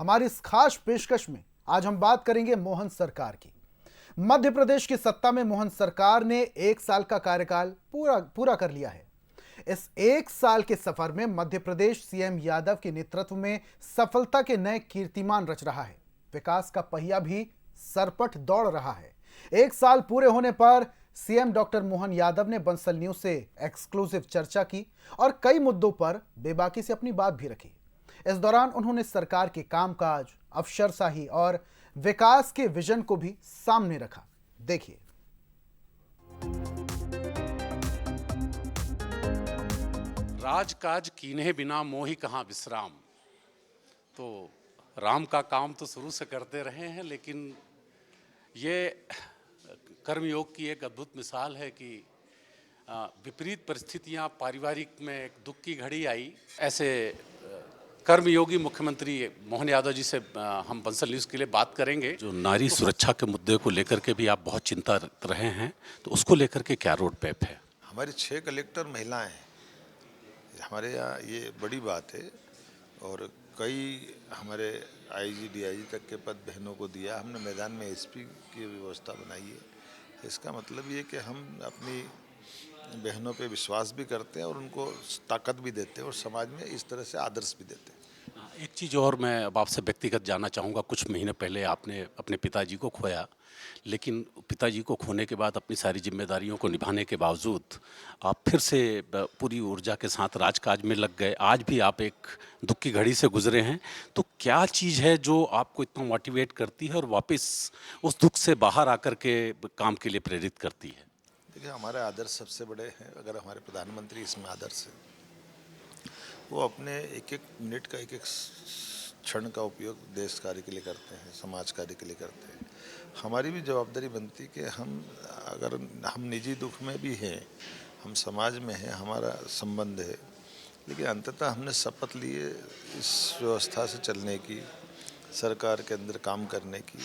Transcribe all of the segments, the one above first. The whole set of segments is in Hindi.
हमारी इस खास पेशकश में आज हम बात करेंगे मोहन सरकार की। मध्य प्रदेश की सत्ता में मोहन सरकार ने 1 साल का कार्यकाल पूरा कर लिया है। इस 1 साल के सफर में मध्य प्रदेश सीएम यादव के नेतृत्व में सफलता के नए कीर्तिमान रच रहा है। विकास का पहिया भी सरपट दौड़ रहा है। 1 साल पूरे होने पर सीएम डॉक्टर मोहन यादव ने बंसल न्यूज से एक्सक्लूसिव चर्चा की और कई मुद्दों पर बेबाकी से अपनी बात भी रखी। इस दौरान उन्होंने सरकार के कामकाज, अफसरशाही और विकास के विजन को भी सामने रखा। देखिए। राजकाज कीन्हे बिना मोहि कहाँ विश्राम। तो राम का काम तो शुरू से करते रहे हैं, लेकिन ये कर्मयोग की एक अद्भुत मिसाल है कि विपरीत परिस्थितियां, पारिवारिक में एक दुख की घड़ी आई, ऐसे कर्मयोगी मुख्यमंत्री मोहन यादव जी से हम बंसल न्यूज़ के लिए बात करेंगे। जो नारी सुरक्षा के मुद्दे को लेकर के भी आप बहुत चिंता रहे हैं, तो उसको लेकर के क्या रोड मैप है? हमारी 6 कलेक्टर महिलाएं हैं हमारे यहाँ, ये बड़ी बात है। और कई हमारे आईजी डीआईजी तक के पद बहनों को दिया हमने। मैदान में एसपी की व्यवस्था बनाई है। इसका मतलब ये कि हम अपनी बहनों पे विश्वास भी करते हैं और उनको ताकत भी देते हैं और समाज में इस तरह से आदर्श भी देते हैं। एक चीज़ और मैं अब आपसे व्यक्तिगत जानना चाहूँगा। कुछ महीने पहले आपने अपने पिताजी को खोया, लेकिन पिताजी को खोने के बाद अपनी सारी जिम्मेदारियों को निभाने के बावजूद आप फिर से पूरी ऊर्जा के साथ राजकाज में लग गए। आज भी आप एक दुख की घड़ी से गुजरे हैं, तो क्या चीज़ है जो आपको इतना मोटिवेट करती है और वापस उस दुख से बाहर आकर के काम के लिए प्रेरित करती है? देखिए, हमारे आदर्श सबसे बड़े हैं। अगर हमारे प्रधानमंत्री इसमें आदर्श है, वो अपने एक एक मिनट का एक एक क्षण का उपयोग देश कार्य के लिए करते हैं, समाज कार्य के लिए करते हैं। हमारी भी जवाबदारी बनती कि अगर हम निजी दुख में भी हैं, हम समाज में हैं, हमारा संबंध है, लेकिन अंततः हमने शपथ लिए इस व्यवस्था से चलने की, सरकार के अंदर काम करने की।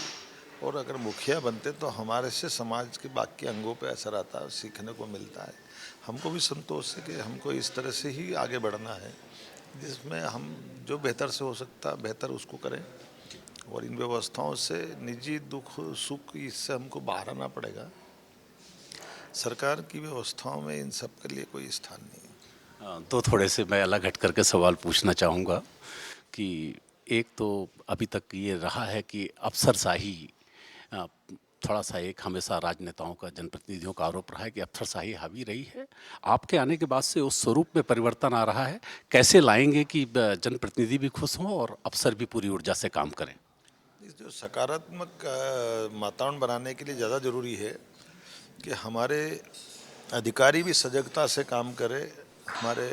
और अगर मुखिया बनते तो हमारे से समाज के बाकी अंगों पे असर आता है, सीखने को मिलता है। हमको भी संतोष है कि हमको इस तरह से ही आगे बढ़ना है, जिसमें हम जो बेहतर से हो सकता है बेहतर उसको करें। और इन व्यवस्थाओं से निजी दुख सुख इससे हमको बाहर आना पड़ेगा। सरकार की व्यवस्थाओं में इन सब के लिए कोई स्थान नहीं है। तो थोड़े से मैं अलग हट करके सवाल पूछना चाहूँगा कि एक तो अभी तक ये रहा है कि अफसरशाही थोड़ा सा एक हमेशा राजनेताओं का, जनप्रतिनिधियों का आरोप रहा है कि अफसरशाही हावी रही है। आपके आने के बाद से उस स्वरूप में परिवर्तन आ रहा है। कैसे लाएंगे कि जनप्रतिनिधि भी खुश हों और अफसर भी पूरी ऊर्जा से काम करें? जो सकारात्मक वातावरण बनाने के लिए ज़्यादा ज़रूरी है कि हमारे अधिकारी भी सजगता से काम करें, हमारे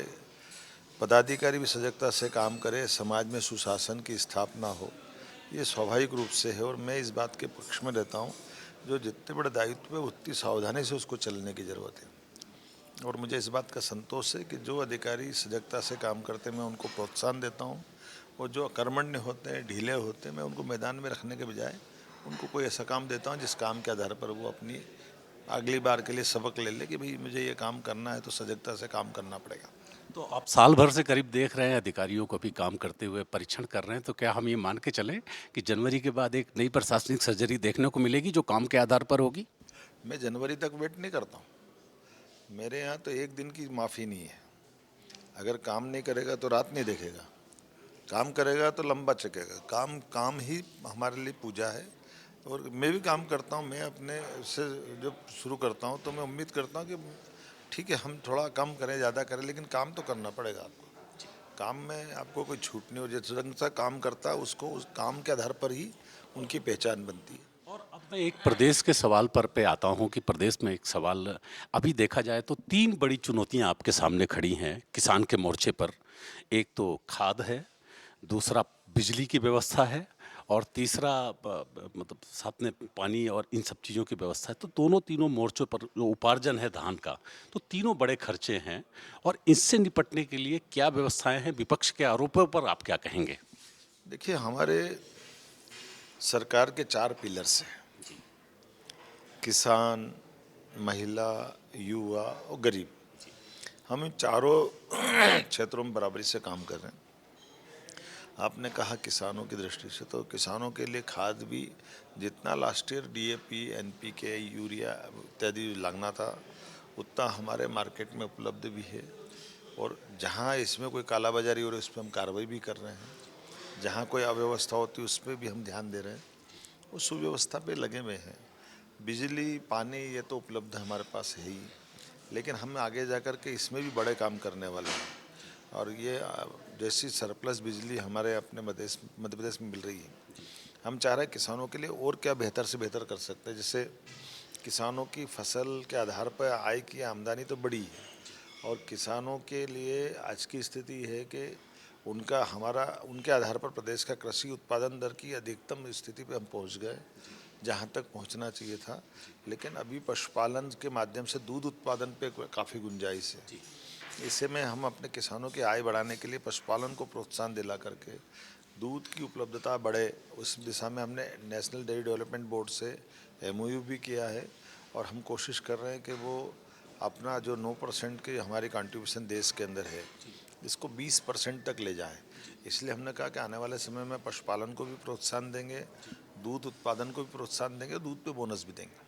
पदाधिकारी भी सजगता से काम करें, समाज में सुशासन की स्थापना हो। ये स्वाभाविक रूप से है और मैं इस बात के पक्ष में रहता हूँ। जो जितने बड़े दायित्व है उतनी सावधानी से उसको चलने की ज़रूरत है। और मुझे इस बात का संतोष है कि जो अधिकारी सजगता से काम करते हैं मैं उनको प्रोत्साहन देता हूँ, और जो अकर्मण्य होते हैं, ढीले होते हैं, मैं उनको मैदान में रखने के बजाय उनको कोई ऐसा काम देता हूँ जिस काम के आधार पर वो अपनी अगली बार के लिए सबक ले ले कि भाई मुझे ये काम करना है तो सजगता से काम करना पड़ेगा। तो आप साल भर से करीब देख रहे हैं अधिकारियों को भी काम करते हुए, परीक्षण कर रहे हैं, तो क्या हम ये मान के चलें कि जनवरी के बाद एक नई प्रशासनिक सर्जरी देखने को मिलेगी जो काम के आधार पर होगी? मैं जनवरी तक वेट नहीं करता हूँ। मेरे यहाँ तो एक दिन की माफ़ी नहीं है। अगर काम नहीं करेगा तो रात नहीं देखेगा, काम करेगा तो लंबा चकेगा। काम ही हमारे लिए पूजा है। और मैं भी काम करता हूँ। मैं अपने से जब शुरू करता हूँ तो मैं उम्मीद करता हूँ कि ठीक है, हम थोड़ा कम करें, ज़्यादा करें, लेकिन काम तो करना पड़ेगा आपको। काम में आपको कोई छूट नहीं हो। जिस रंग से काम करता है उसको उस काम के आधार पर ही उनकी पहचान बनती है। और अब मैं एक प्रदेश के सवाल पर पे आता हूँ कि प्रदेश में एक सवाल अभी देखा जाए तो 3 बड़ी चुनौतियाँ आपके सामने खड़ी हैं किसान के मोर्चे पर। एक तो खाद है, दूसरा बिजली की व्यवस्था है, और तीसरा मतलब साथ में पानी और इन सब चीज़ों की व्यवस्था है। तो तीनों मोर्चों पर जो उपार्जन है धान का, तो तीनों बड़े खर्चे हैं। और इससे निपटने के लिए क्या व्यवस्थाएं हैं? विपक्ष के आरोपों पर आप क्या कहेंगे? देखिए, हमारे सरकार के 4 पिलर्स हैं: किसान, महिला, युवा और गरीब। हम इन चारों क्षेत्रों में बराबरी से काम कर रहे हैं। आपने कहा किसानों की दृष्टि से, तो किसानों के लिए खाद भी जितना last year DAP, NPK, urea इत्यादि लगना था उतना हमारे मार्केट में उपलब्ध भी है। और जहाँ इसमें कोई कालाबाजारी हो रही है उस पर हम कार्रवाई भी कर रहे हैं। जहाँ कोई अव्यवस्था होती है उस पर भी हम ध्यान दे रहे हैं, उस सुव्यवस्था पे लगे हुए हैं। बिजली, पानी ये तो उपलब्ध हमारे पास है ही, लेकिन हम आगे जा कर के इसमें भी बड़े काम करने वाले हैं। और ये जैसी सरप्लस बिजली हमारे अपने मध्य प्रदेश में मिल रही है, हम चाह रहे हैं किसानों के लिए और क्या बेहतर से बेहतर कर सकते हैं। जैसे किसानों की फसल के आधार पर आय की आमदनी तो बड़ी है, और किसानों के लिए आज की स्थिति है कि उनके आधार पर प्रदेश का कृषि उत्पादन दर की अधिकतम स्थिति पे हम पहुंच गए जहां तक पहुंचना चाहिए था। लेकिन अभी पशुपालन के माध्यम से दूध उत्पादन पे काफ़ी गुंजाइश है। इसे में हम अपने किसानों की आय बढ़ाने के लिए पशुपालन को प्रोत्साहन दिला करके दूध की उपलब्धता बढ़े, उस दिशा में हमने नेशनल डेयरी डेवलपमेंट बोर्ड से एमओयू भी किया है। और हम कोशिश कर रहे हैं कि वो अपना जो 9% की हमारी कंट्रीब्यूशन देश के अंदर है इसको 20% तक ले जाए। इसलिए हमने कहा कि आने वाले समय में पशुपालन को भी प्रोत्साहन देंगे, दूध उत्पादन को भी प्रोत्साहन देंगे, दूध पे बोनस भी देंगे।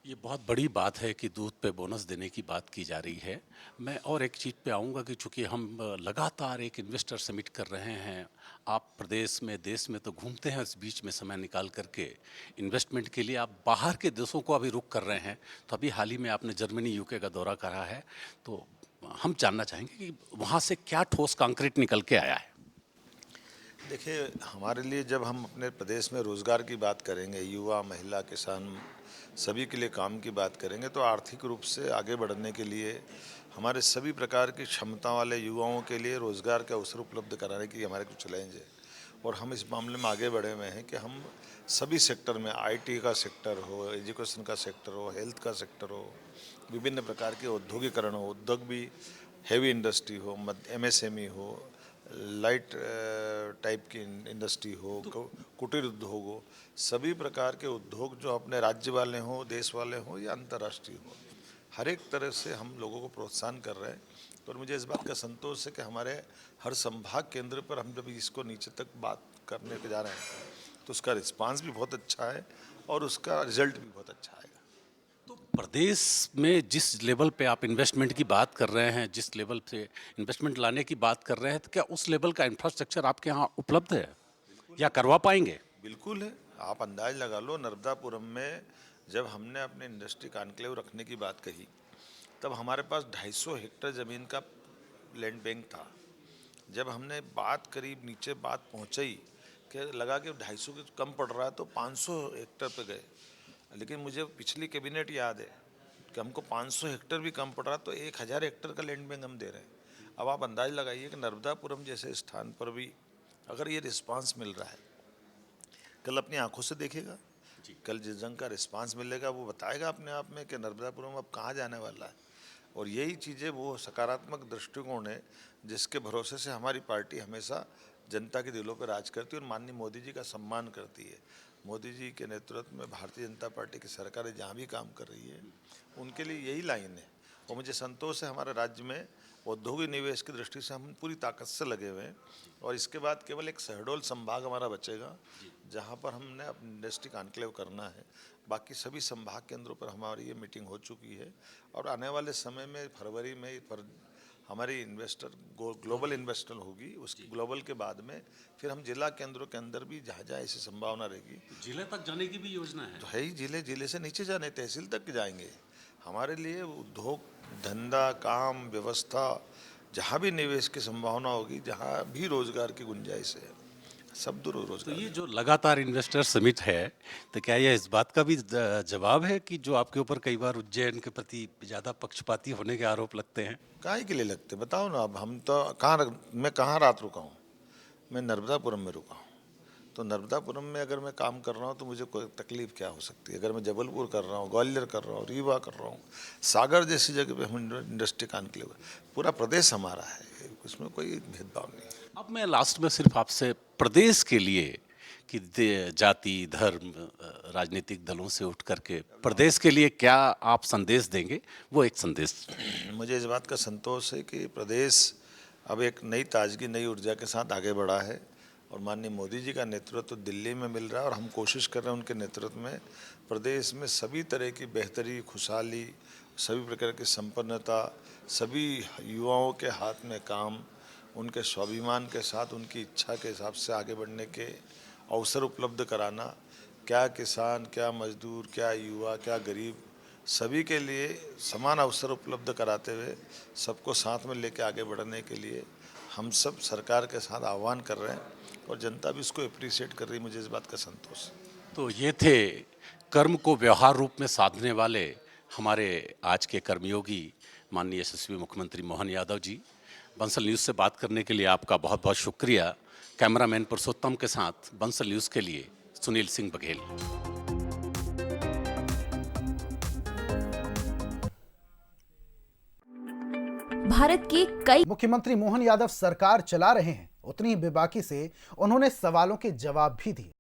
ये बहुत बड़ी बात है कि दूध पे बोनस देने की बात की जा रही है। मैं और एक चीज़ पे आऊँगा कि चूँकि हम लगातार एक इन्वेस्टर समिट कर रहे हैं, आप प्रदेश में, देश में तो घूमते हैं, इस बीच में समय निकाल करके इन्वेस्टमेंट के लिए आप बाहर के देशों को अभी रुख कर रहे हैं। तो अभी हाल ही में आपने जर्मनी, यूके का दौरा करा है, तो हम जानना चाहेंगे कि वहाँ से क्या ठोस कंक्रीट निकल के आया है। देखिए, हमारे लिए जब हम अपने प्रदेश में रोज़गार की बात करेंगे, युवा, महिला, किसान सभी के लिए काम की बात करेंगे, तो आर्थिक रूप से आगे बढ़ने के लिए हमारे सभी प्रकार की क्षमता वाले युवाओं के लिए रोज़गार के अवसर उपलब्ध कराने की हमारे कुछ चैलेंज है। और हम इस मामले में आगे बढ़े हुए हैं कि हम सभी सेक्टर में, आईटी का सेक्टर हो, एजुकेशन का सेक्टर हो, हेल्थ का सेक्टर हो, विभिन्न प्रकार के औद्योगिकरण हो, उद्योग भी, हैवी इंडस्ट्री हो, एमएसएमई हो, लाइट टाइप की इंडस्ट्री हो, कुटीर उद्योग हो, सभी प्रकार के उद्योग जो अपने राज्य वाले हों, देश वाले हों या अंतर्राष्ट्रीय हो, हर एक तरह से हम लोगों को प्रोत्साहन कर रहे हैं। तो मुझे इस बात का संतोष है कि हमारे हर संभाग केंद्र पर हम जब इसको नीचे तक बात करने के जा रहे हैं तो उसका रिस्पांस भी बहुत अच्छा है और उसका रिजल्ट भी बहुत अच्छा आएगा। तो प्रदेश में जिस लेवल पे आप इन्वेस्टमेंट की बात कर रहे हैं, जिस लेवल से इन्वेस्टमेंट लाने की बात कर रहे हैं, तो क्या उस लेवल का इंफ्रास्ट्रक्चर आपके यहाँ उपलब्ध है या करवा पाएंगे? बिल्कुल है। आप अंदाज लगा लो, नर्मदापुरम में जब हमने अपने इंडस्ट्री कॉन्क्लेव रखने की बात कही तब हमारे पास 250 हेक्टेयर ज़मीन का लैंड बैंक था। जब हमने बात करीब नीचे बात पहुंचाई कि लगा कि 250 के कम पड़ रहा है तो 500 हेक्टेयर पे गए। लेकिन मुझे पिछली कैबिनेट याद है कि हमको 500 हेक्टेयर भी कम पड़ रहा तो 1000 हेक्टेयर का लैंड बैंक हम दे रहे हैं। अब आप अंदाज लगाइए कि नर्मदापुरम जैसे स्थान पर भी अगर ये रिस्पांस मिल रहा है, कल अपनी आंखों से देखेगा, कल जिस जंग का रिस्पांस मिलेगा वो बताएगा अपने आप में कि नर्मदापुरम अब कहाँ जाने वाला है। और यही चीज़ें वो सकारात्मक दृष्टिकोण है जिसके भरोसे से हमारी पार्टी हमेशा जनता के दिलों पर राज करती है और माननीय मोदी जी का सम्मान करती है। मोदी जी के नेतृत्व में भारतीय जनता पार्टी की सरकार जहाँ भी काम कर रही है उनके लिए यही लाइन है। और मुझे संतोष है हमारे राज्य में औद्योगिक निवेश की दृष्टि से हम पूरी ताकत से लगे हुए हैं। और इसके बाद केवल एक शहडोल संभाग हमारा बचेगा जहाँ पर हमने अपनी इंडस्ट्री कॉन्क्लेव करना है। बाकी सभी संभाग केंद्रों पर हमारी ये मीटिंग हो चुकी है और आने वाले समय में फरवरी में हमारी ग्लोबल इन्वेस्टर होगी। उस ग्लोबल के बाद में फिर हम जिला केंद्रों के अंदर भी जहाँ जहाँ ऐसी संभावना रहेगी, जिले तक जाने की भी योजना है। तो है ही, जिले से नीचे जाने तहसील तक जाएंगे। हमारे लिए उद्योग, धंधा, काम, व्यवस्था, जहाँ भी निवेश की संभावना होगी, जहाँ भी रोजगार की गुंजाइश है, सब दूर तो रोजगार। ये जो लगातार इन्वेस्टर समिट है, तो क्या यह इस बात का भी जवाब है कि जो आपके ऊपर कई बार उज्जैन के प्रति ज़्यादा पक्षपाती होने के आरोप लगते हैं? काहे के लिए लगते बताओ ना। अब हम तो मैं कहाँ रात रुका हूँ, मैं नर्मदापुरम में रुका हूँ। तो नर्मदापुरम में अगर मैं काम कर रहा हूँ तो मुझे कोई तकलीफ क्या हो सकती है। अगर मैं जबलपुर कर रहा हूँ, ग्वालियर कर रहा हूँ, रीवा कर रहा हूँ, सागर जैसी जगह पे हम इंडस्ट्री कॉन्क्लेव, पूरा प्रदेश हमारा है, उसमें कोई भेदभाव नहीं है। अब मैं लास्ट में सिर्फ आपसे प्रदेश के लिए कि जाति, धर्म, राजनीतिक दलों से उठ करके प्रदेश के लिए क्या आप संदेश देंगे, वो एक संदेश। मुझे इस बात का संतोष है कि प्रदेश अब एक नई ताजगी, नई ऊर्जा के साथ आगे बढ़ा है। और माननीय मोदी जी का नेतृत्व तो दिल्ली में मिल रहा है और हम कोशिश कर रहे हैं उनके नेतृत्व में प्रदेश में सभी तरह की बेहतरी, खुशहाली, सभी प्रकार की संपन्नता, सभी युवाओं के हाथ में काम, उनके स्वाभिमान के साथ उनकी इच्छा के हिसाब से आगे बढ़ने के अवसर उपलब्ध कराना, क्या किसान, क्या मजदूर, क्या युवा, क्या गरीब, सभी के लिए समान अवसर उपलब्ध कराते हुए सबको साथ में लेके आगे बढ़ने के लिए हम सब सरकार के साथ आह्वान कर रहे हैं और जनता भी इसको अप्रिशिएट कर रही है। मुझे इस बात का संतोष है। तो ये थे कर्म को व्यवहार रूप में साधने वाले हमारे आज के कर्मयोगी माननीय यशस्वी मुख्यमंत्री मोहन यादव जी। बंसल न्यूज़ से बात करने के लिए आपका बहुत बहुत शुक्रिया। कैमरामैन पुरुषोत्तम के साथ बंसल न्यूज़ के लिए सुनील सिंह बघेल। भारत के कई मुख्यमंत्री मोहन यादव सरकार चला रहे हैं, उतनी ही बेबाकी से उन्होंने सवालों के जवाब भी दिए।